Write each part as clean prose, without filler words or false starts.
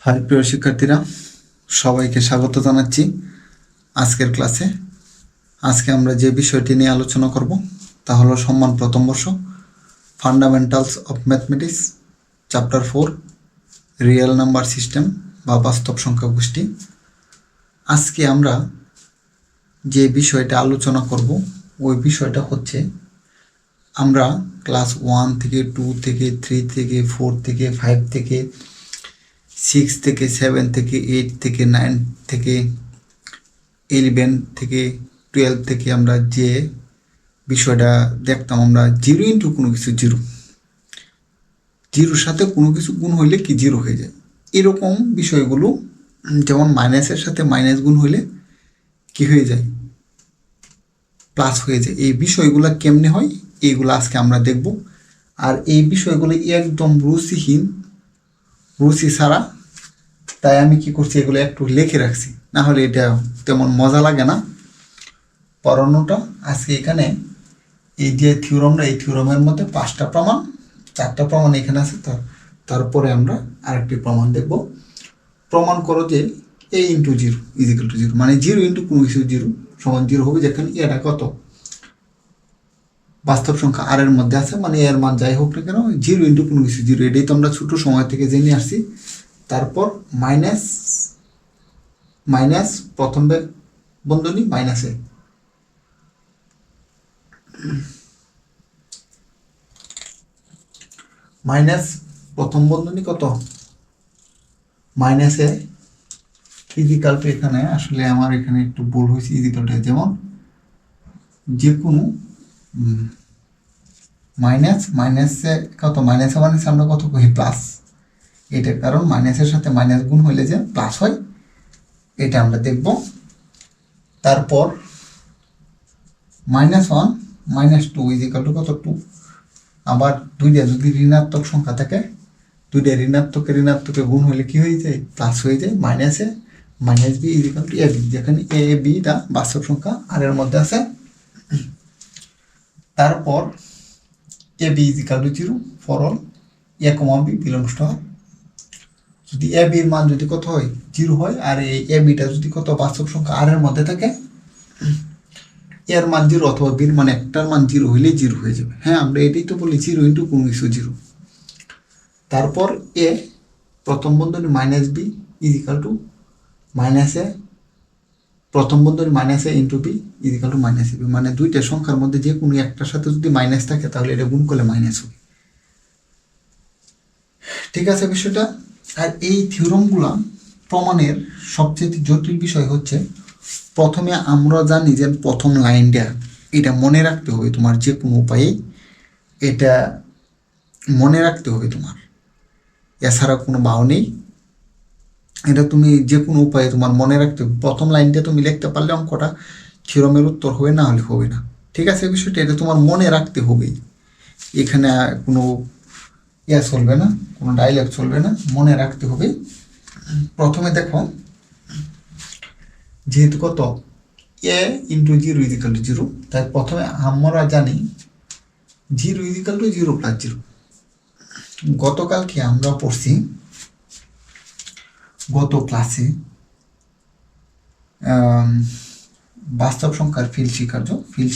High প্রিয় শিক্ষার্থীরা, সবাইকে স্বাগত জানাচ্ছি আজকের ক্লাসে। আজকে আমরা যে বিষয়টি নিয়ে আলোচনা করব তা হলো সম্মান প্রথম বর্ষ, fundamentals of mathematics, chapter 4, real number system বা বাস্তব সংখ্যা গোষ্ঠী। আজকে আমরা যে বিষয়টা আলোচনা করব ওই বিষয়টা হচ্ছে আমরা ক্লাস 1 থেকে 2 থেকে 3 থেকে 4 থেকে 5 থেকে 6 থেকে 7 থেকে 8 থেকে 9 থেকে 11 থেকে 12 থেকে আমরা যে বিষয়টা দেখতাম, আমরা জিরো ইন্টু কোনো কিছু জিরোর সাথে কোনো কিছু গুণ হইলে কি জিরো হয়ে যায়, এরকম বিষয়গুলো, যেমন মাইনাসের সাথে মাইনাস গুণ হইলে কি হয়ে যায়, প্লাস হয়ে যায়। এই বিষয়গুলো কেমনে হয় এইগুলো আজকে আমরা দেখব। আর এই বিষয়গুলো একদম রুচি ছাড়া, তাই আমি কি করছি, এগুলো একটু লিখে রাখছি, না হলে এটা তেমন মজা লাগে না পড়ানোটা। আজকে এখানে এই যে থিওরামটা, এই থিওরামের মধ্যে 5টা প্রমাণ, 4টা প্রমাণ এখানে আছে। তারপরে আমরা আরেকটি প্রমাণ দেখব। প্রমাণ করো যে a into zero is equal to zero, মানে জিরো ইন্টু কোনো কিছু জিরো সমান জিরো হবে, যেখানে এটা কত বাস্তব সংখ্যা আর এর মধ্যে আছে, মানে এর মান যাই হোক না কেন জিরো ইন্টু কোনো কিছু জিরো, এটাই তো আমরা ছোটো সময় থেকে জেনে আসছি। তারপর মাইনাস প্রথম বন্ধনী মাইনাসে, মাইনাস প্রথম বন্ধনী কত মাইনাসে ইজিক্যাল টু, এখানে আসলে আমার এখানে একটু ভুল হয়েছে, ইজিক্যালটা যেমন যে কোনো মাইনাসে কত, মাইনাসে আমরা কত করি প্লাস, এটার কারণ মাইনাসের সাথে মাইনাস গুণ হইলে যে প্লাস হয়, এটা আমরা দেখব। তারপর -1 -2 ইজিক্যাল টু কত 2, আবার দুইটা যদি ঋণাত্মক সংখ্যা থাকে, দুইটা ঋণাত্মকে গুণ হলে কি হয়ে যায়, প্লাস হয়ে যায়। Minus B is equal to AB, যেখানে এ বিটা বাস্তব সংখ্যা আর এর মধ্যে আছে। তারপর A B is equal to zero for all A comma B belongs to R, যদি এ বির মান যদি কত হয় জিরো হয়, আর এই এ বিটা যদি কত বাস্তব সংখ্যা আর এর মধ্যে থাকে, এর মান জিরো অথবা বির মান একটার মান জিরো হইলে জিরো হয়ে যাবে। হ্যাঁ, আমরা এটাই তো বলি জিরো ইন্টু কোনো কিছু জিরো। তারপর এ প্রথম বন্ধনী মাইনাস বি ইজিক্যাল টু মাইনাসে, প্রথম বন্ধনী minus a into B is equal to minus B, মানে দুইটা সংখ্যার মধ্যে যে কোনো একটার সাথে যদি মাইনাস থাকে তাহলে এটা গুণ করলে মাইনাস হবে। ঠিক আছে বিষয়টা। আর এই থিওরামগুলা প্রমাণের সবচেয়ে জটিল বিষয় হচ্ছে, প্রথমে আমরা জানি যে প্রথম লাইনটা এটা মনে রাখতে হবে তোমার, যে কোনো উপায়ে এটা মনে রাখতে হবে তোমার, এছাড়া কোনো বাও নেই। এটা তুমি যে কোনো উপায়ে তোমার মনে রাখতে হবে। প্রথম লাইনটা তুমি লিখতে পারলে অঙ্কটা থিওরামের উত্তর হবে, না হলে হবে না। ঠিক আছে বিষয়টা, এটা তোমার মনে রাখতে হবেই, এখানে কোনো চলবে না, কোনো ডায়লগ চলবে না, মনে রাখতে হবে। প্রথমে দেখো, যেহেতু কত A into zero is equal to zero, তাই প্রথমে আমরা জানি zero is equal to zero plus zero. গতকালকে আমরা পড়ছি, গত ক্লাসে বাস্তব সংখ্যার ফিল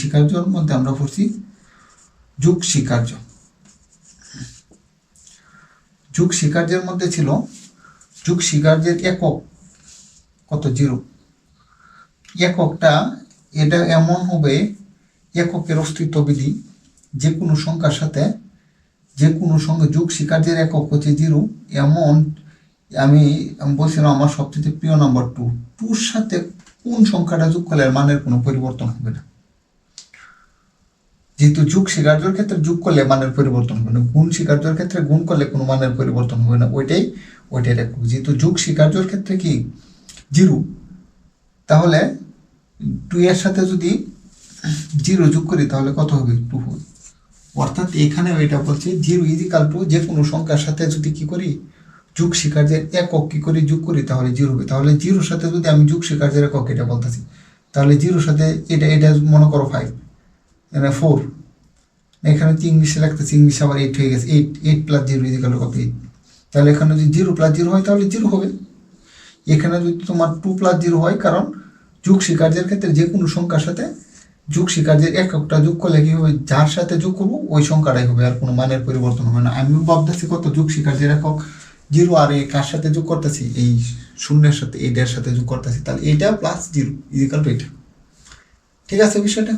স্বীকার্যর মধ্যে আমরা পড়ছি যুগ স্বীকার্যের মধ্যে ছিল যুগ স্বীকার্যের একক কত জিরো। এককটা এটা এমন হবে, এককের অস্তিত্ব বিধি, যে কোনো সংখ্যার সাথে যে কোনো সংখ্যা যুগ স্বীকার্যের একক হচ্ছে জিরো। এমন আমি বলছিলাম আমার সবচেয়ে প্রিয় নাম্বার 2 সাথে কোন সংখ্যাটা যোগ করলে মানের কোনো পরিবর্তন হবে না। যেহেতু যুগ স্বীকার্যের ক্ষেত্রে যোগ করলে মানের পরিবর্তন হবে না, গুণ স্বীকার্যের ক্ষেত্রে গুণ করলে কোনো মানের পরিবর্তন হবে না, ওইটাই রাখবো। যেহেতু যুগ স্বীকার্যের ক্ষেত্রে কি জিরো, তাহলে 2 এর সাথে যদি জিরো যোগ করি তাহলে কত হবে, 2 হবে। অর্থাৎ এখানে এটা বলছে জিরো ইজিক্যাল টু যে কোনো সংখ্যার সাথে যদি কি করি, যুগ স্বীকার্যের একক কি করি যোগ করি তাহলে জিরো হবে। তাহলে জিরোর সাথে যদি আমি যুগ স্বীকার্যের একক এটা বলতেছি, তাহলে জিরোর সাথে এটা মনে করো 5, এখানে 4, এখানে ইংলিশে লাগতেছে, ইংলিশে আবার 8 হয়ে গেছে, 8 প্লাস জিরো ইজিক্যাল টু কত 8। তাহলে এখানে যদি 0 + 0 হয় তাহলে 0 হবে। এখানে যদি তোমার 2 + 0 হয়, কারণ যোগ স্বীকার্যের ক্ষেত্রে যে কোনো সংখ্যার সাথে যোগ স্বীকার্যের এককটা যোগ করলে কি হবে, যার সাথে যোগ করবো ওই সংখ্যাটাই হবে, আর কোনো মানের পরিবর্তন হবে না। আমি ভাবতেছি কত যোগ স্বীকার্যের একক 0, আর এই কার সাথে যোগ করতেছি, এই শূন্যের সাথে, এইটার সাথে যোগ করতেছি, তাহলে এইটা +0 = এটা। ঠিক আছে বিষয়টা।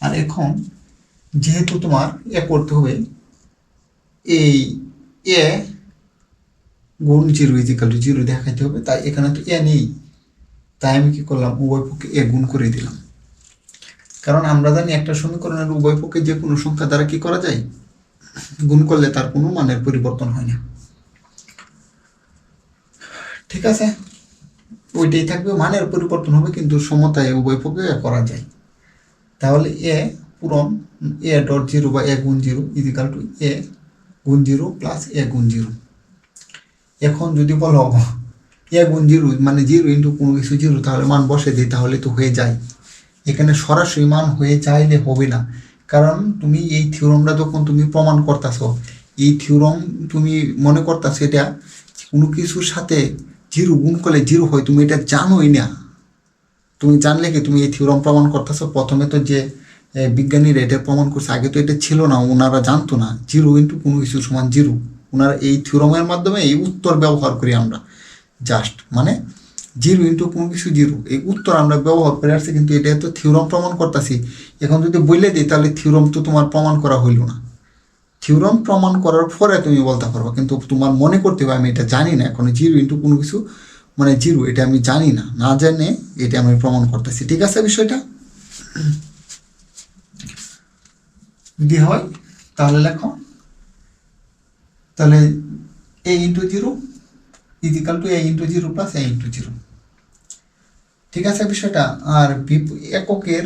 আর এখন যেহেতু তোমার করতে হবে এই a গুণ 0 = 0 দেখাইতে হবে, তাই এখানে তো নেই, তাই আমি কি করলাম, উভয় পক্ষে গুণ করে দিলাম। কারণ আমরা জানি একটা সমীকরণের উভয় পক্ষে যে কোনো সংখ্যা দ্বারা কি করা যায়, গুণ করলে তার কোনো মানের পরিবর্তন হয় না। ঠিক আছে, ওইটাই থাকবে, মানের পরিবর্তন হবে কিন্তু সমতায় উভয় পক্ষে করা যায়। তাহলে পূরণ a.0 বা a গুণ 0 = a গুণ 0 + a গুণ 0। এখন যদি বলো a গুণ 0 মানে 0 ইন্টু কোনো কিছু 0, তাহলে মান বসে দিই, তাহলে তো হয়ে যায়। এখানে সরাসরি মান হয়ে চাইলে হবে না, কারণ তুমি এই থিওরামটা যখন তুমি প্রমাণ করতেছো, এই থিওরাম তুমি মনে করতেছো এটা কোনো কিছুর সাথে 0 গুণ করলে 0 হয়, তুমি এটা জানোই না। তুমি জানলে কি তুমি এই থিওরাম প্রমাণ করতেছো? প্রথমে তো যে বিজ্ঞানীরা এটা প্রমাণ করছে, আগে তো এটা ছিল না, ওনারা জানতো না 0 ইন্টু কোনো কিছু সমান 0। ওনারা এই থিওরামের মাধ্যমে এই উত্তর ব্যবহার করি আমরা, জাস্ট মানে 0 ইন্টু কোনো কিছু 0, এই উত্তর আমরা ব্যবহার করে আসছি, কিন্তু এটা তো থিওরাম প্রমাণ করতেছি। এখন যদি বলে দিই তাহলে থিওরাম তো তোমার প্রমাণ করা হইল না। থিওরাম প্রমাণ করার পরে তুমি বলতে পারবো, কিন্তু তোমার মনে করতে হবে আমি এটা জানি না, এখন 0 ইন্টু কোনো কিছু মানে 0 এটা আমি জানি না, না জানে এটা আমি প্রমাণ করতেছি। ঠিক আছে বিষয়টা? যদি হয় তাহলে লেখো, তাহলে a × 0 = a × 0 + a × 0। ঠিক আছে বিষয়টা। আর এককের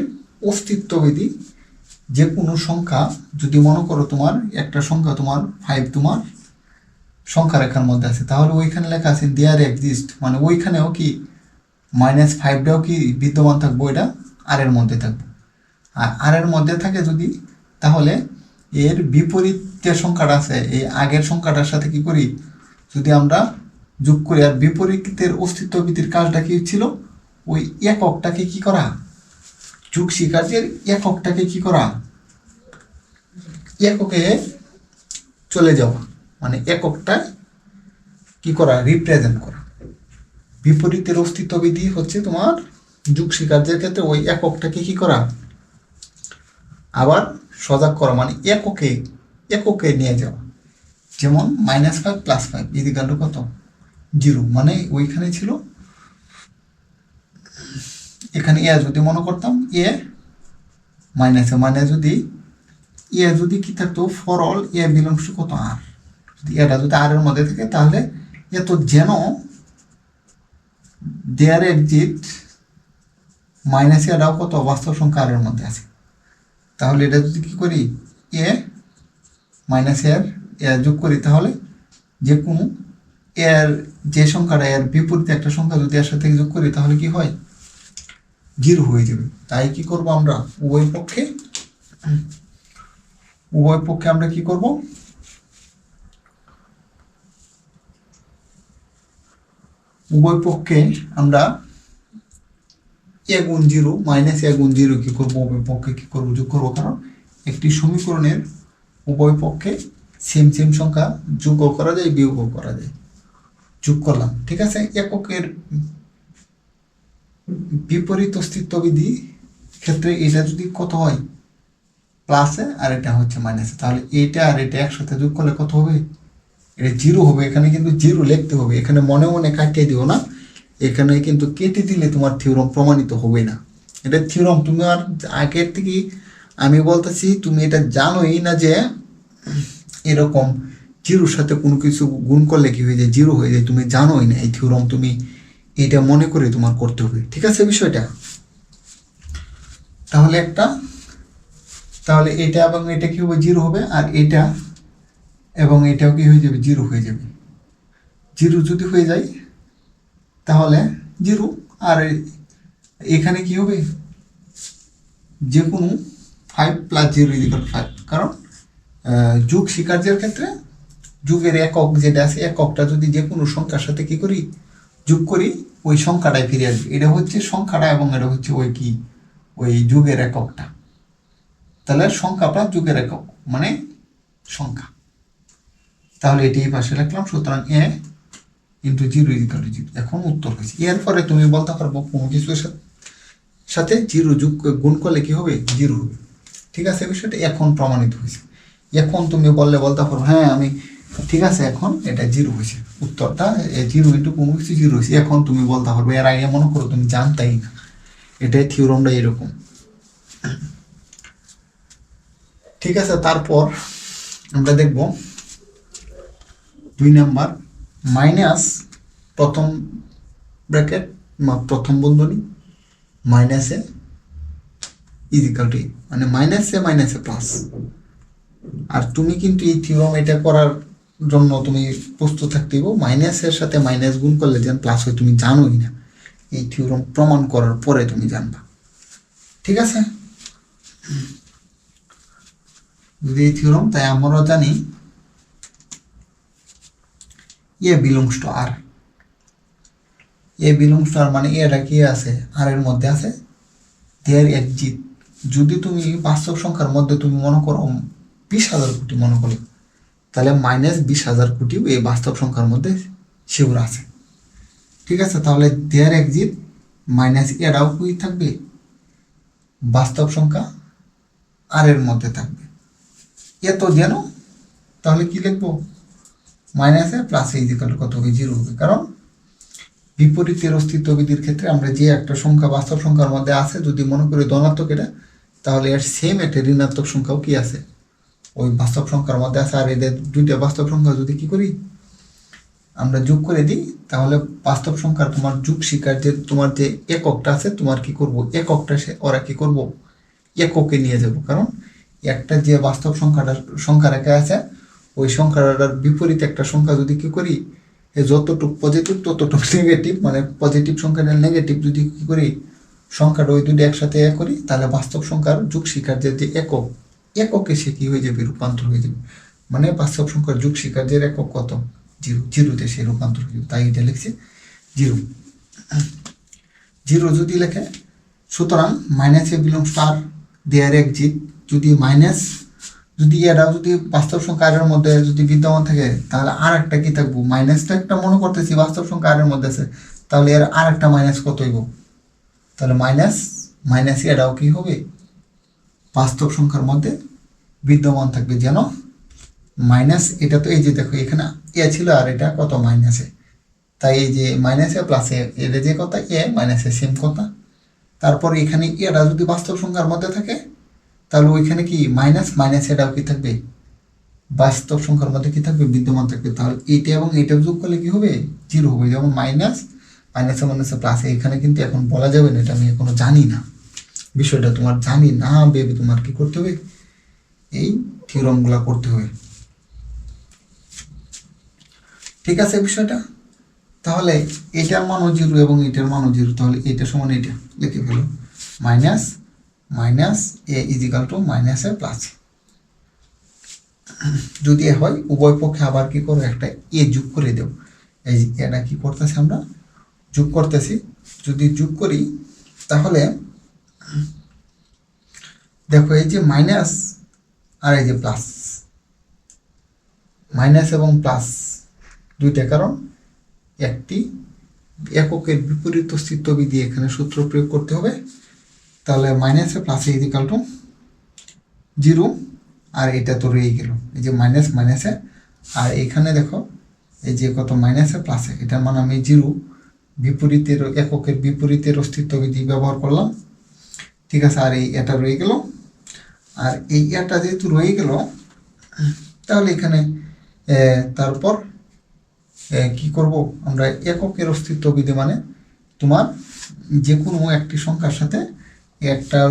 অস্তিত্ববিধি, যে কোনো সংখ্যা যদি মনে করো তোমার একটা সংখ্যা তোমার 5 তোমার সংখ্যা রেখার মধ্যে আছে, তাহলে ওইখানে লেখা আছে দেয়ার এক্সিস্ট, মানে ওইখানেও কি -5টাও কি বিদ্যমান থাকবো, এটা আর এর মধ্যে থাকবো। আর আর এর মধ্যে থাকে যদি, তাহলে এর বিপরীত যে সংখ্যাটা আছে এই আগের সংখ্যাটার সাথে কি করি, যদি আমরা যোগ করি, আর বিপরীতের অস্তিত্ববিধির কাজটা কি ছিল, ওই এককটাকে কি করা, যোগ স্বীকার্যের এককটাকে কি করা, এককে চলে যাওয়া, মানে এককটা কি করা, রিপ্রেজেন্ট করা। বিপরীতের অস্তিত্ববিধি হচ্ছে তোমার যোগ স্বীকার্যের ক্ষেত্রে ওই এককটাকে কি করা, আবার সজাগ করা, মানে এককে নিয়ে যাওয়া। যেমন -5 + 5 = কত, 0, মানে ওইখানে ছিল, এখানে যদি মনে করতাম মানে যদি যদি কি থাকতো, ফর অল বিলংস টু কত, আর যদি এটা যদি আর এর মধ্যে থাকে, তাহলে এত যেন দেয়ার এক্সিস্ট এটাও কত বাস্তব সংখ্যা আর এর মধ্যে আছে। তাহলে এটা যদি কি করি, যোগ করি, তাহলে যে কোনো যে সংখ্যাটা এর বিপরীতে একটা সংখ্যা যদি এর সাথে যোগ করি, তাহলে কি হয়, 0 হয়ে যাবে। তাই কি করব আমরা, উভয় পক্ষে আমরা কি করব, উভয় পক্ষে আমরা a গুণ 0 - a গুণ 0 কি করব, উভয় পক্ষে কি করব, যোগ করব। কারণ একটি সমীকরণের উভয় পক্ষে সেম সংখ্যা যোগও করা যায়, বিয়োগও করা যায়। যোগ করলাম, ঠিক আছে। এককের বিপরীত অস্তিত্ববিধি ক্ষেত্রে এটা যদি কত হয়, প্লাসে, আর এটা হচ্ছে মাইনাসে, তাহলে এটা আর এটা একসাথে যোগ করলে কত হবে, এটা 0 হবে। এখানে কিন্তু 0 লিখতে হবে, এখানে মনে মনে কাটিয়ে দিও না, এখানে কিন্তু কেটে দিলে তোমার থিওরাম প্রমাণিত হবে না। এটা থিওরাম তুমি আর আগের থেকে আমি বলতেছি, তুমি এটা জানোই না যে এরকম 0-র সাথে কোনো কিছু গুণ করলে কি হয়ে যায়, 0 হয়ে যায়, তুমি জানোই না এই থিওরাম, তুমি এটা মনে করে তোমার করতে হবে। ঠিক আছে বিষয়টা। তাহলে এটা এবং এটা কি হবে, 0 হবে, আর এটা এবং এটাও কি হয়ে যাবে, 0 হয়ে যাবে। 0 যদি হয়ে যায় তাহলে 0, আর এখানে কি হবে, যে কোনো 5 + 0 = 5, কারণ যোগ স্বীকার্যের ক্ষেত্রে যুগের একক যেটা আছে এককটা যদি যে কোনো সংখ্যার সাথে কি করি যোগ করি ওই সংখ্যাটাই ফিরে আসবে। এটা হচ্ছে সংখ্যাটা এবং এটা হচ্ছে ওই কি ওই যুগের এককটা। তাহলে সংখ্যাটা যুগের একক মানে সংখ্যা। তাহলে এটি এই পাশে রাখলাম। সুতরাং এ ইন্টু 0 ইজিক্যাল টু 0। এখন উত্তর হয়েছে। এরপরে তুমি বলতে পারবো কোনো কিছুর সাথে 0 যোগ গুণ করলে কি হবে 0 হবে। ঠিক আছে, বিষয়টা এখন প্রমাণিত হয়েছে। এখন তুমি বলতে পারো হ্যাঁ আমি ঠিক আছে এখন এটা 0 হয়েছে, উত্তরটা 0 ইন্টু কোনো কিছু 0 হয়েছে। এখন তুমি বলতে পারবে, এর আগে মনে করো তুমি জানতাই না। এটাই থিওরামটা এরকম। ঠিক আছে, তারপর আমরা দেখব 2 নাম্বার মাইনাস প্রথম ব্র্যাকেট প্রথম বন্ধনী মাইনাসে ইজিক্যাল টু মানে মাইনাসে প্লাস। আর তুমি কিন্তু এই থিওরাম এটা করার জন্য তুমি প্রস্তুত থাকতে হবে। মাইনাসের সাথে মাইনাস গুণ করলে যেন প্লাস হয় তুমি জানোই না, এই থিওরাম প্রমাণ করার পরে তুমি জানবা। ঠিক আছে, যদি এই থিওরাম তাই আমরা জানি A belongs to R. A belongs to R মানে এটা কি আছে আর এর মধ্যে আছে দেয়ার এক্সিস্ট। যদি তুমি বাস্তব সংখ্যার মধ্যে তুমি মনে করো 20,000 কোটি মনে করো, তাহলে মাইনাস 20,000 কোটিও এই বাস্তব সংখ্যার মধ্যে শিওর আছে। ঠিক আছে, তাহলে দেয়ার এক্সিস্ট মাইনাস এটাও কি থাকবে বাস্তব সংখ্যা আর এর মধ্যে থাকবে। এত যেন তাহলে কি লিখবো মাইনাসে প্লাসে ইজিক্যাল কত হবে 0 হবে। কারণ বিপরীতের অস্তিত্ববিধির ক্ষেত্রে আমরা যে একটা সংখ্যা বাস্তব সংখ্যার মধ্যে আছে যদি মনে করি ধনাত্মক এটা, তাহলে এর সেম একটা ঋণাত্মক সংখ্যাও কি আছে ওই বাস্তব সংখ্যার মধ্যে আছে। আর এদের দুইটা বাস্তব সংখ্যা যদি কি করি আমরা যোগ করে দিই, তাহলে বাস্তব সংখ্যার তোমার যোগ শিকার যে তোমার যে এককটা আছে তোমার কি করব এককটা ওরা কি করব এককে নিয়ে যাব। কারণ একটা যে বাস্তব সংখ্যা রেখা আছে ওই সংখ্যাটার বিপরীত একটা সংখ্যা যদি কি করি যতটুকু পজিটিভ ততটুকু নেগেটিভ, মানে পজিটিভ সংখ্যাটা নেগেটিভ যদি কি করি সংখ্যাটা ওই দুটো একসাথে করি, তাহলে বাস্তব সংখ্যার যোগ শিকার্যের যে এককে সে কি হয়ে যাবে রূপান্তর হয়ে যাবে। মানে বাস্তব সংখ্যার যোগ শিকার্যের একক কত 0, 0তে সে রূপান্তর হয়ে যাবে। তাই এটা লিখছে 0 যদি লেখে। সুতরাং minus a belongs to R there exist যদি মাইনাস যদি এটাও যদি বাস্তব সংখ্যা আর এর মধ্যে যদি বিদ্যমান থাকে, তাহলে আর একটা কি থাকবো মাইনাসটা একটা মনে করতেছি বাস্তব সংখ্যা আর এর মধ্যে আছে, তাহলে এর আর একটা মাইনাস কত হইব, তাহলে মাইনাস এটাও কি হবে বাস্তব সংখ্যার মধ্যে বিদ্যমান থাকবে। যেন মাইনাস এটা তো এই যে দেখো এখানে এ ছিল আর এটা কত মাইনাসে, তাই এই যে মাইনাসে প্লাসে এটা যে কথা এ মাইনাসে সেম কথা। তারপর এখানে এটা যদি বাস্তব সংখ্যার মধ্যে থাকে তাহলে ওইখানে কি মাইনাস এটাও কি থাকবে বাস্তব সংখ্যার মধ্যে কি থাকবে বিদ্যমান থাকবে। তাহলে এইটা এবং এইটা যোগ করলে কি হবে 0 হবে। যেমন মাইনাসে প্লাসে এখানে কিন্তু এখন বলা যাবে না, এটা আমি এখনো জানি না, বিষয়টা তোমার জানি না ভেবে তোমার কি করতে হবে এই থিওরামগুলো করতে হবে। ঠিক আছে বিষয়টা। তাহলে এটার মানও 0 এবং এটার মানও 0, তাহলে এটা সমান এটা লিখে ফেলো মাইনাস এ ইজিক্যাল টু মাইনাসে প্লাস। যদি এ হয় উভয় পক্ষে আবার কি করো একটা এ যোগ করে দেব। এই এটা কি করতেছি আমরা যোগ করতেছি। যদি যোগ করি তাহলে দেখো এই যে মাইনাস আর এই যে প্লাস, মাইনাস এবং প্লাস দুইটা, কারণ একটি এককের বিপরীত অস্তিত্ববিধি এখানে সূত্র প্রয়োগ করতে হবে। তাহলে মাইনাসে প্লাসে ইজিক্যাল টু 0 আর এটা তো রয়ে গেল এই যে মাইনাসে। আর এখানে দেখো এই যে কত মাইনাসে প্লাসে এটার মানে আমি 0 বিপরীতের এককের বিপরীতের অস্তিত্ববিধি ব্যবহার করলাম। ঠিক আছে, আর এই এটা রয়ে গেল। আর এই এটা যেহেতু রয়ে গেল তাহলে এখানে তারপর কি করব আমরা এককের অস্তিত্ববিধি মানে তোমার যে কোনো একটি সংখ্যার সাথে একটা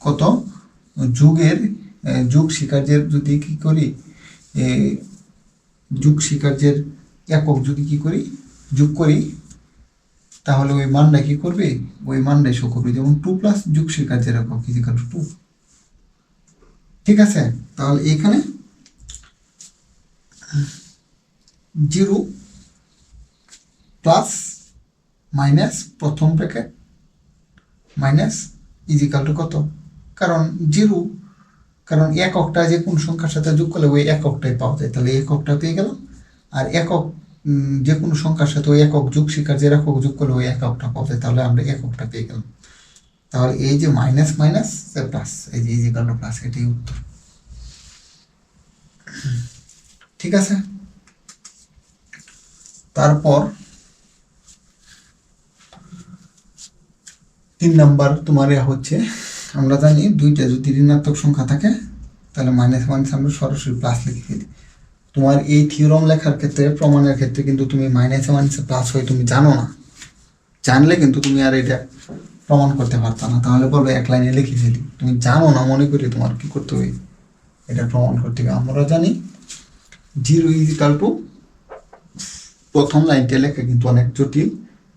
কত যোগ শিকার্যের যদি কি করি যোগ শিকার্যের একক যদি কি করি যোগ করি, তাহলে ওই মানটা কি করবে ওই মানটাই শো করবে। যেমন 2 প্লাস যোগ শিকার্যের একক ইজিক্যাল টু 2। ঠিক আছে, তাহলে এখানে জিরো প্লাস মাইনাস প্রথম ব্র্যাকেট মাইনাস ইজিক্যাল টু কত, কারণ জিরো, কারণ এককটা যে কোন সংখ্যার সাথে যোগ করলে ওই এককটাই পাওয়া যায়, তাহলে এককটা পেয়ে গেলাম। আর একক যে কোনো সংখ্যার সাথে ওই একক যোগ শিকার যে একক যোগ করলে ওই এককটা পাওয়া যায়, তাহলে আমরা এককটা পেয়ে গেলাম। তাহলে এই যে মাইনাস মাইনাস প্লাস, এই যে ইজিক্যাল টু প্লাস, এটাই উত্তর। ঠিক আছে, তারপর 3 নাম্বার তোমার হচ্ছে, আমরা জানি দুইটা যদি ঋণাত্মক সংখ্যা থাকে তাহলে মাইনাস মাইনাস আমরা সরাসরি প্লাস লিখে ফেলি। তোমার এই থিওরাম লেখার ক্ষেত্রে, প্রমাণের ক্ষেত্রে কিন্তু তুমি মাইনাসে মাইনাসে প্লাস হয় তুমি জানো না, জানলে কিন্তু তুমি আর এটা প্রমাণ করতে পারতো না, তাহলে বলবে এক লাইনে লিখে ফেলি। তুমি জানো না মনে করি তোমার কি করতে হবে, এটা প্রমাণ করতে হবে। আমরা জানি জিরো ইজিক্যাল টু, প্রথম লাইনটা লেখা কিন্তু অনেক জটিল।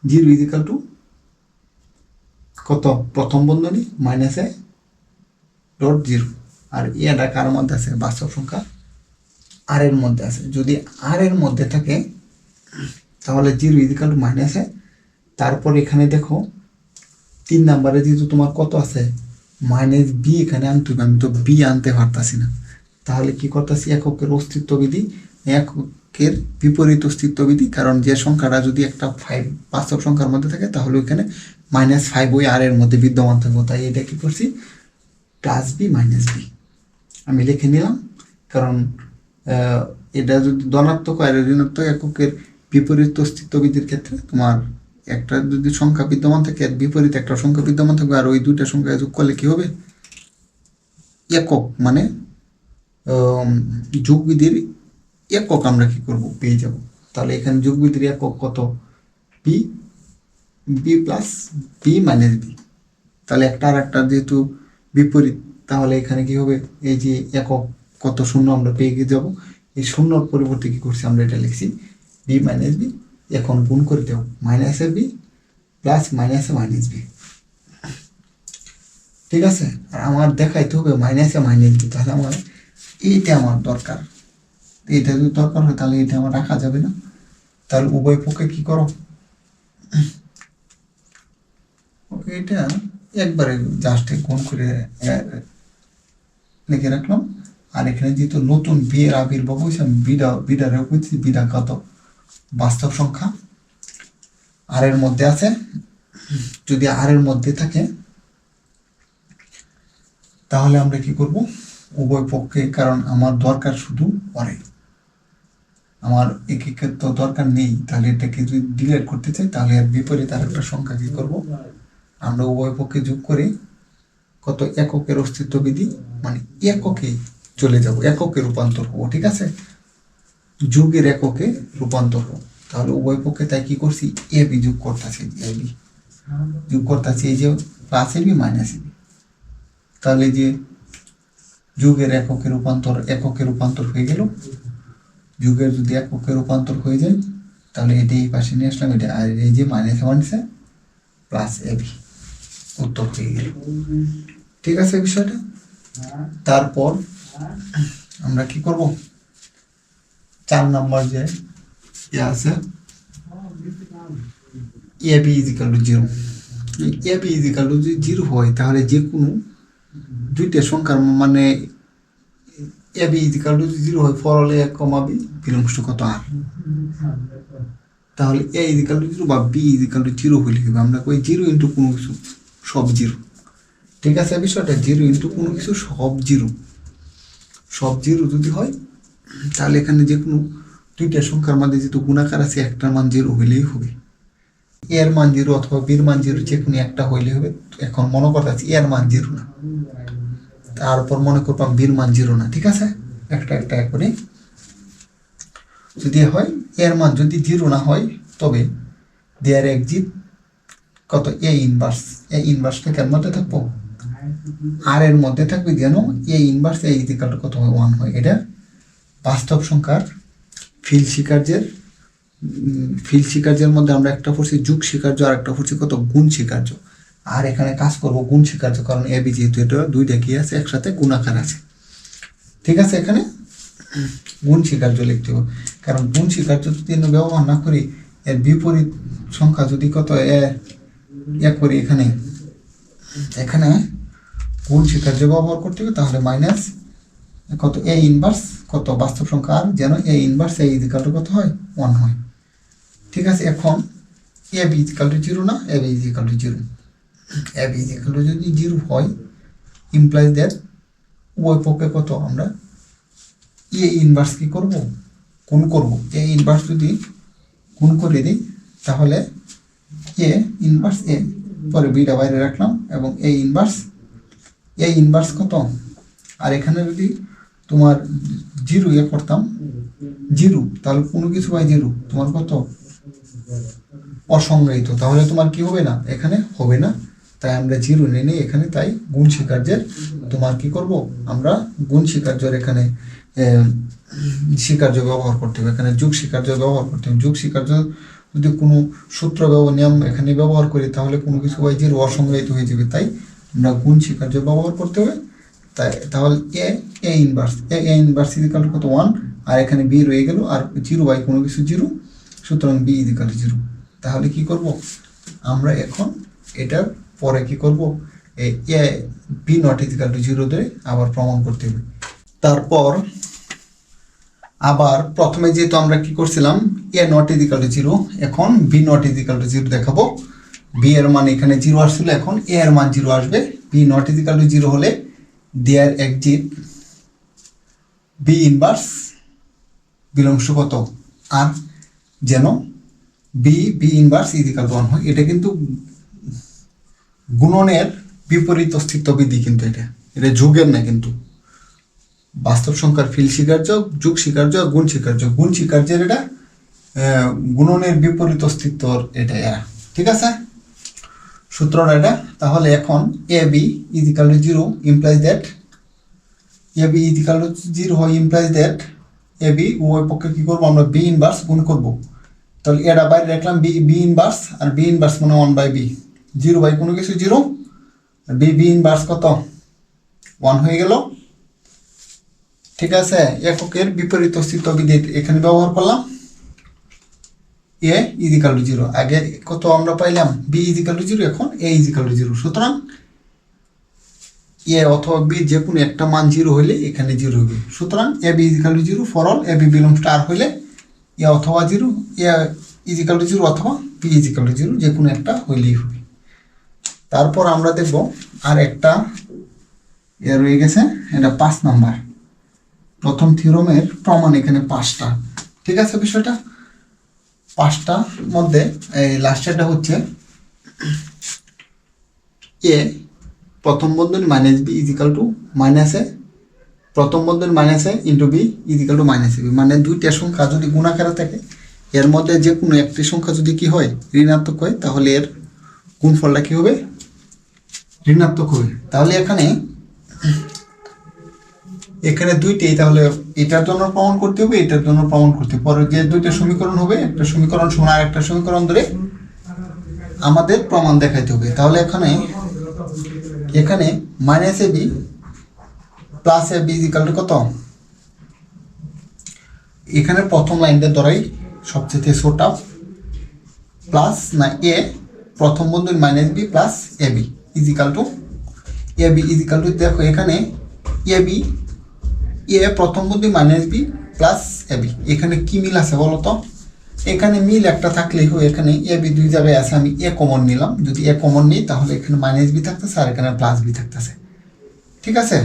জিরো ইজিক্যাল টু কত, প্রথম বন্ধনী মাইনাস এ ডট জিরো, আর এটা কার মধ্যে আছে, বাস্তব সংখ্যা আর এর মধ্যে আছে। যদি আর এর মধ্যে থাকে তাহলে জিরো ইজিক্যাল টু মাইনাস এ, তারপর এখানে দেখো 3 নাম্বারে যেহেতু তোমার কত আছে মাইনাস বি, এখানে আনতে হবে, আমি তো বি আনতে পারতাছি না, তাহলে কি করতেছি, এককের অস্তিত্ববিধি, এককের বিপরীত অস্তিত্ববিধি, কারণ যে সংখ্যাটা যদি একটা 5 বাস্তব সংখ্যার মধ্যে থাকে তাহলে ওইখানে -5 ওই আর এর মধ্যে বিদ্যমান থাকবো, তাই এটা কি করছি, প্লাস বি মাইনাস বি আমি লিখে নিলাম। কারণ এটা যদি ধনাত্মক আর ঋণাত্মক এককের বিপরীত অস্তিত্ববিধির ক্ষেত্রে তোমার একটা যদি সংখ্যা বিদ্যমান থাকে এর বিপরীত একটা সংখ্যা বিদ্যমান থাকবে, আর ওই দুইটা সংখ্যা যোগ করলে কি হবে, একক মানে যোগবিধির একক আমরা কি করব, পেয়ে যাব। তাহলে এখানে যোগবিধির একক কত, B, B plus B minus B, তাহলে একটা আর একটা যেহেতু বিপরীত, তাহলে এখানে কি হবে, এই যে একক কত শূন্য আমরা পেয়ে গিয়ে যাবো, এই শূন্যর পরিবর্তে কি করছি আমরা এটা লিখছি বি মাইনাস বি, এখন গুণ করে দেব মাইনাসে বি প্লাস মাইনাসে মাইনাস বি। ঠিক আছে, আর আমার দেখাইতে হবে মাইনাসে মাইনাস বি, তাহলে আমার এইটা আমার দরকার, এইটা যদি দরকার হয় তাহলে এটা আমার রাখা যাবে না, তাহলে উভয় পক্ষে কি করো, এটা একবারে জাস্ট গুণ করে লিখে রাখলাম। আর এখানে যেহেতু নতুন বি এর আবির্ভাব হয়েছে আমি বিডা রেখেছি, বিডা কত, বাস্তব সংখ্যা আর এর মধ্যে আছে, যদি আর এর মধ্যে থাকে তাহলে আমরা কি করব, উভয় পক্ষে, কারণ আমার দরকার শুধু পরে, আমার একের তো দরকার নেই, তাহলে এটাকে যদি ডিলিট করতে চাই তাহলে এর বিপরীত আর একটা সংখ্যা কি করব, আমরা উভয় পক্ষে যোগ করে কত, এককের অস্তিত্ববিধি মানে এককে চলে যাব, এককে রূপান্তর হবো। ঠিক আছে, যুগের এককে রূপান্তর হবো, তাহলে উভয় পক্ষে তাই কি করছি, এ বি যোগ করতেছি, এ বি যোগ করতেছি, এই যে plus A B minus A B, তাহলে যে যুগের এককে রূপান্তর হয়ে গেল, যুগের যদি এককে রূপান্তর হয়ে যায় তাহলে এটা এই পাশে নিয়ে আসলাম, এটা আর এই যে মাইনাসে মাইনাসে প্লাস এ বি, উত্তর হয়ে গেল। ঠিক আছে বিষয়টা, তারপর আমরা কি করব, 4 নম্বর যে আছে এ B is equal to 0, A B is equal two যদি 0 হয় তাহলে যে কোনো দুইটা সংখ্যার মানে এ বি ইজিক্যাল টু 0 হয়, ফরলে 1, বি বিলংস টু কত আর, তাহলে এ ইজিক্যাল টু 0 বা বি ইজিক্যাল টু 0 হইলে হবে, আমরা কই 0 ইন্টু কোনো কিছু সব 0। ঠিক আছে বিষয়টা, 0 ইন্টু কোনো কিছু সব 0, সব 0 যদি হয় তাহলে এখানে যে কোনো দুইটা সংখ্যার মধ্যে যেহেতু গুণাকার আছে একটার মান 0 হইলেই হবে, এর মান 0 অথবা বির মান 0 যে কোনো একটা হইলে হবে। এখন মনে করতেছি এর মান 0 না, তারপর মনে করলাম বির মান 0 না। ঠিক আছে, একটা করে যদি হয়, এর মান যদি 0 না হয় তবে দেয়ার এক্সিট কত, এ ইনভার্স থেকে এর মধ্যে থাকবো, আর এর মধ্যে থাকবে যেন A inverse A is equal two কত হয়, 1 হয়। এটা বাস্তব সংখ্যার ফিল স্বীকার্যের মধ্যে আমরা একটা পড়ছি যুগ স্বীকার্য, আর একটা পড়ছি কত, গুণ স্বীকার্য, আর এখানে কাজ করব গুণ স্বীকার্য, কারণ এ বি যেহেতু এটা দুইটা কি আছে একসাথে গুণাকার আছে। ঠিক আছে, এখানে গুণ স্বীকার্য লিখতে হবে, কারণ গুণ স্বীকার্য যদি ব্যবহার না করি, এর বিপরীত সংখ্যা যদি কত এ করি, এখানে গুণ স্বীকার্য ব্যবহার করতে হবে, তাহলে মাইনাস কত এ ইনভার্স কত বাস্তব সংখ্যা আর যেন A inverse A is equal two কত হয় 1 হয়। ঠিক আছে, এখন এ বি ইজিক্যাল টু 0 না, এ B is equal to 0, A B is equal two যদি 0 হয় ইমপ্লাইজ দ্যাট উভয় পক্ষে কত আমরা এ ইনভার্স কি করব, গুণ করব। এ ইনভার্স যদি গুণ করে দিই তাহলে এ ইনভার্স এ, পরে বিটা বাইরে রাখলাম, এবং এ ইনভার্স কত, আর এখানে যদি তোমার 0 করতাম 0, তাহলে কোনো কিছু বাই 0 তোমার কত অসংজ্ঞায়িত, তাহলে তোমার কি হবে না, এখানে হবে না, তাই আমরা 0 নিয়ে নিই এখানে। তাই গুণ স্বীকার্যের তোমার কি করব, আমরা গুণ স্বীকার্যের এখানে স্বীকার্য ব্যবহার করতে হবে, এখানে যোগ স্বীকার্য ব্যবহার করতে হবে। যোগ স্বীকার্য যদি কোনো সূত্র নিয়ম এখানে ব্যবহার করি তাহলে কোনো কিছু বাই 0 অসংজ্ঞায়িত হয়ে যাবে, তাই আমরা গুণ স্বীকার্য ব্যবহার করতে হবে। তাহলে এ ইনভার্স ইজিক্যাল টু কত 1, আর এখানে বি রয়ে গেল, আর 0 বাই কোনো কিছু 0, সুতরাং বি ইজিক্যাল টু 0। তাহলে কি করব আমরা এখন এটার পরে কি করব, A B not is equal to 0 ধরে আবার প্রমাণ করতে হবে। তারপর আবার প্রথমে যেহেতু আমরা কি করছিলাম এ নট ইজিক্যাল টু 0, এখন বি নট ইজিক্যাল টু 0 দেখাবো। বি এর মান এখানে 0 আসছিল, এখন এ এর মান 0 আসবে। বি নট ইজিক্যাল টু 0 হলে there exist B inverse belongs to কত আর, যেন বি ইনভার্স ইজিক্যাল টু 1 হয়। এটা কিন্তু গুণনের বিপরীত অস্তিত্ব বিধি, কিন্তু এটা যোগের না, কিন্তু বাস্তব সংখ্যার ফিল স্বীকার্য, যোগ স্বীকার্য, গুণ স্বীকার্য। গুণ স্বীকার্যের এটা গুণনের বিপরীত অস্তিত্বর এটা। ঠিক আছে, সূত্রটা এটা। তাহলে এখন A B is equal to 0 implies that A B is equal to 0 হয়, ইমপ্লাইজ দ্যাট এ বি উভয় পক্ষে কি করবো আমরা বি ইনভার্স গুণ করবো। তাহলে এটা বাইরে রাখলাম বি ইনভার্স, আর বি ইনভার্স মানে 1 বাই বি, 0 বাই কোনো কিছু 0, বি ইনভার্স কত 1 হয়ে গেল। ঠিক আছে, এককের বিপরীত অস্তিত্ব বিধি এখানে ব্যবহার করলাম। এ ইজিক্যাল টু 0, আগে কত আমরা পাইলাম বি ইজিক্যাল টু 0, এখন এ ইজিক্যাল টু 0, সুতরাং এ অথবা বি যে কোনো একটা মান 0 হইলে এখানে 0 হবে। সুতরাং A B is equal to 0 for all A B belongs to R হইলে এ অথবা 0, এ ইজিক্যাল টু 0 অথবা বি ইজিক্যাল টু 0 যে কোনো একটা হইলেই হবে। তারপর আমরা দেখব আর একটা এ রয়ে গেছে, এটা 5 নাম্বার। প্রথম থিওরামের প্রমাণ এখানে 5টা। ঠিক আছে, বিষয়টা 5টার মধ্যে এই লাস্টেরটা হচ্ছে এ প্রথম বন্ধনী minus B is equal to minus A, প্রথম বন্ধনী minus A into B is equal to minus A B. মানে দুইটা সংখ্যা যদি গুণাকারে থাকে, এর মধ্যে যে কোনো একটি সংখ্যা যদি কি হয় ঋণাত্মক হয়, তাহলে এর গুণফলটা কি হবে ঋণাত্মক হবে। তাহলে এখানে দুইটাই, তাহলে এটার জন্য প্রমাণ করতে হবে, এটার জন্য প্রমাণ করতে হবে। পরে যে দুইটা সমীকরণ হবে, একটা সমীকরণ সমান আর একটা সমীকরণ ধরে আমাদের প্রমাণ দেখাইতে হবে। তাহলে এখানে minus A B plus A B is equal two কত, এখানে প্রথম লাইনটা ধরাই সবচেয়ে ছোট, প্লাস না এ প্রথম বন্ধনী মাইনাস বি প্লাস এ বি ইজিক্যাল টু দেখো এখানে এ বি এ প্রথম বন্ধনী minus B plus A B, এখানে কি মিল আছে বলো তো? এখানে মিল একটা থাকলেই হয়, এখানে এ বি দুই জায়গায় আছে, আমি এ কমন নিলাম, যদি এ কমন নিই তাহলে এখানে মাইনাস বি থাকতেছে আর এখানে প্লাস বি থাকতেছে। ঠিক আছে,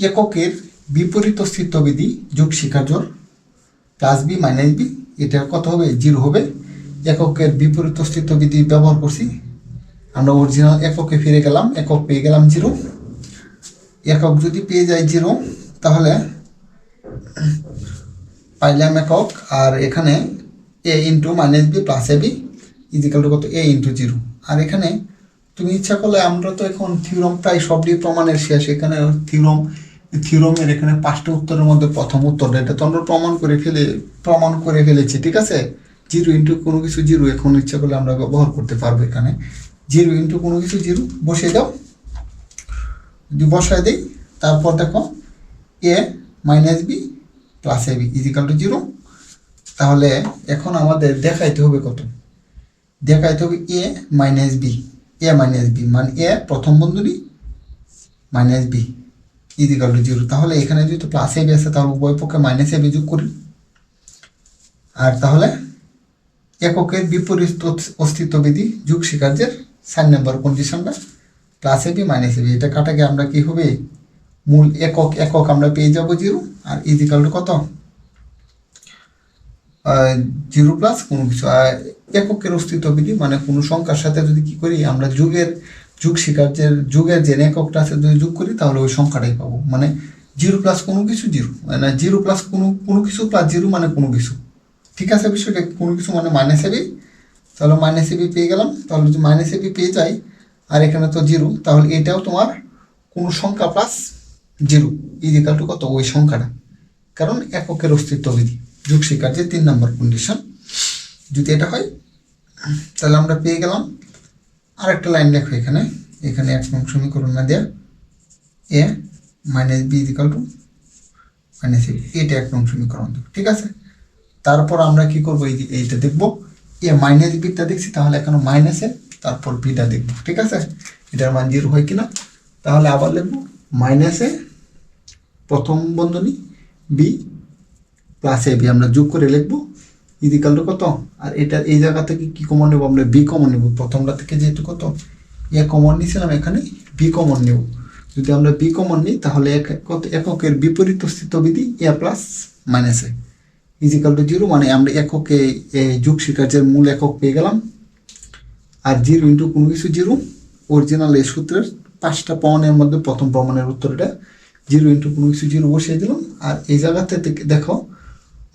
এককের বিপরীত অস্তিত্ব বিধি যোগ স্বীকার্যর প্লাস বি মাইনাস বি, এটা কত হবে 0 হবে। এককের বিপরীত অস্তিত্ব বিধি ব্যবহার করছি, আমরা অরিজিনাল এককে ফিরে গেলাম, একক পেয়ে গেলাম 0। একক যদি পেয়ে যাই 0 তাহলে পাইলাম একক, আর এখানে এ ইন্টু মাইনাস বি প্লাস এ বি ইজিক্যাল টু কত এ ইন্টু 0। আর এখানে তুমি ইচ্ছা করলে, আমরা তো এখন থিওরাম প্রায় সবটি প্রমাণের শেষ, এখানে থিওরামের এখানে 5টা উত্তরের মধ্যে প্রথম উত্তরটা এটা তো আমরা প্রমাণ করে ফেলেছি। ঠিক আছে, 0 ইন্টু কোনো কিছু 0, এখন ইচ্ছা করলে আমরা ব্যবহার করতে পারবো। এখানে 0 ইন্টু কোনো কিছু 0 বসিয়ে দাও, যদি বসায় দিই তারপর দেখো এ minus B plus A B is equal to 0। তাহলে এখন আমাদের দেখাইতে হবে কত, দেখাইতে হবে এ মাইনাস বি, এ মাইনাস বি মানে এ প্রথম বন্ধনী মাইনাস বি ইজিক্যাল টু 0। তাহলে এখানে যেহেতু প্লাস এ বি আছে তাহলে উভয় পক্ষে মাইনাস এ বি যোগ করি। আর তাহলে এককের বিপরীত অস্তিত্ববিধি যুগ স্বীকার্যের 4 নম্বর কন্ডিশনটা plus A B minus A B, এটা কাটাকে আমরা কি হবে মূল একক একক আমরা পেয়ে যাব 0 আর ইজিক্যাল টু কত 0 প্লাস কোনো কিছু। এককের অস্তিত্ববিধি মানে কোনো সংখ্যার সাথে যদি কি করি আমরা যুগ স্বীকার্যের যুগের যে এককটা আছে যদি যোগ করি তাহলে ওই সংখ্যাটাই পাবো, মানে 0 প্লাস কোনো কিছু 0 মানে 0 প্লাস কোনো কিছু প্লাস 0 মানে কোনো কিছু। ঠিক আছে, বিষয়টা কোনো কিছু মানে মাইনাস এ বি, তাহলে মাইনাস এ বি পেয়ে গেলাম। তাহলে যদি মাইনাস এ বি পেয়ে যাই আর এখানে তো 0, তাহলে এটাও তোমার কোনো সংখ্যা প্লাস 0 ইজিক্যাল টু কত ওই সংখ্যাটা, কারণ এককের অস্তিত্ববিধি যুগ স্বীকার্যের 3 নম্বর কন্ডিশন যদি এটা হয় তাহলে আমরা পেয়ে গেলাম। আরেকটা লাইন লেখো এখানে, এখানে 1 নং সমীকরণ না দেয়া A minus B is equal to minus A, এটা 1 নং সমীকরণ দেবো। ঠিক আছে, তারপর আমরা কি করবো এইটা দেখবো এ মাইনাস বিটা দেখছি, তাহলে এখানে মাইনাসে তারপর বিটা দেখবো। ঠিক আছে, এটার মান 0 হয় কিনা, তাহলে আবার লিখবো মাইনাসে প্রথম বন্ধনী বি প্লাস এ বি আমরা যোগ করে লিখবো ইজিক্যাল টু কত, আর এটা এই জায়গা থেকে কি কমন নেবো আমরা বি কমন নেবো, প্রথমটা থেকে যেহেতু কত এ কমন নিয়েছিলাম এখানে বি কমন নেব। যদি আমরা বি কমন নিই তাহলে কত এককের বিপরীত অস্তিত্ববিধি এ plus minus A is equal to 0, মানে আমরা এককে যুগ স্বীকার্যের মূল একক পেয়ে গেলাম। আর 0 ইন্টু কোনো কিছু 0, অরিজিনাল এই সূত্রের 5টা প্রমাণের মধ্যে প্রথম প্রমাণের উত্তর এটা 0 ইন্টু কোনো কিছু 0 বসিয়ে দিলাম। আর এই জায়গাতে দেখো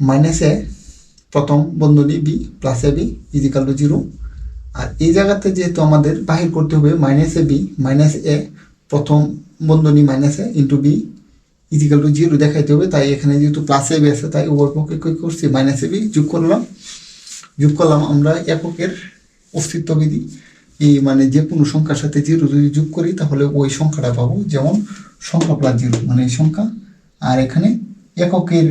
মাইনাসে প্রথম বন্ধনী B plus A B is equal to 0, আর এই জায়গাতে যেহেতু আমাদের বাহির করতে হবে minus A B minus A প্রথম বন্ধনী minus A into B is equal to 0 দেখাইতে হবে, তাই এখানে যেহেতু প্লাস এ বি আছে তাই উভয় পক্ষে কী করছি মাইনাস এ বি যোগ করলাম আমরা এককের অস্তিত্ববিধি এই মানে যে কোনো সংখ্যার সাথে 0 যদি যোগ করি তাহলে ওই সংখ্যাটা পাবো, যেমন সংখ্যা প্লাস 0 মানে এই সংখ্যা। আর এখানে এককের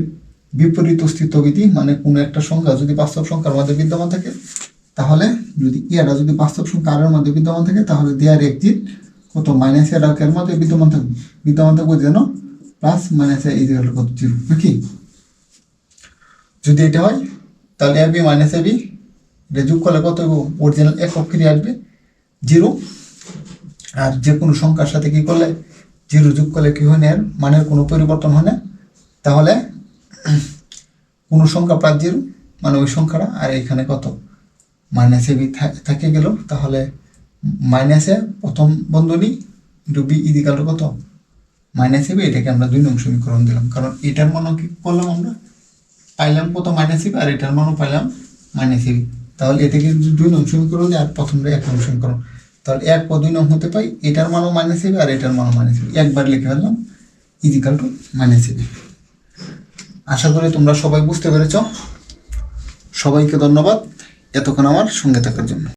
বিপরীত অস্তিত্ববিধি মানে কোনো একটা সংখ্যা যদি বাস্তব সংখ্যার মধ্যে বিদ্যমান থাকে, তাহলে যদি এটা যদি বাস্তব সংখ্যা আর এর মধ্যে বিদ্যমান থাকে তাহলে দেয়ার এক্সিট কত মাইনাস এর মধ্যে বিদ্যমান থাকবে যেন প্লাস মাইনাস এ ইজিক্যাল টু কত 0 নাকি। যদি এটা হয় তাহলে A B minus A B এটা যোগ করলে কত অরিজিনাল একক ফিরে আসবে 0, আর যে কোনো সংখ্যার সাথে কি করলে 0 যোগ করলে কি হয় না এর মানের কোনো পরিবর্তন হয় না, তাহলে কোনো সংখ্যা প্লাস 0 মানে ওই সংখ্যাটা। আর এখানে কত মাইনাস এ বি থেকে গেল, তাহলে মাইনাসে প্রথম বন্ধনী ইন্টু বি ইজিক্যাল টু কত মাইনাস এ বি, এটাকে আমরা 2 নং সমীকরণ দিলাম, কারণ এটার মানও কি করলাম আমরা পাইলাম কত মাইনাস এ বি আর এটার মানও পাইলাম মাইনাস এ বি, তাহলে এটাকে যদি 2 নং সমীকরণ দিই আর প্রথমটা 1 নং সমীকরণ, তাহলে 1 ও 2 নং হতে পাই এটার মানও মাইনাস এ বি আর এটার মানও মাইনাস এ বি, একবার লিখে ফেললাম is equal to minus A B. আশা করি তোমরা সবাই বুঝতে পেরেছ। সবাইকে ধন্যবাদ এতক্ষণ আমার সঙ্গে থাকার জন্য।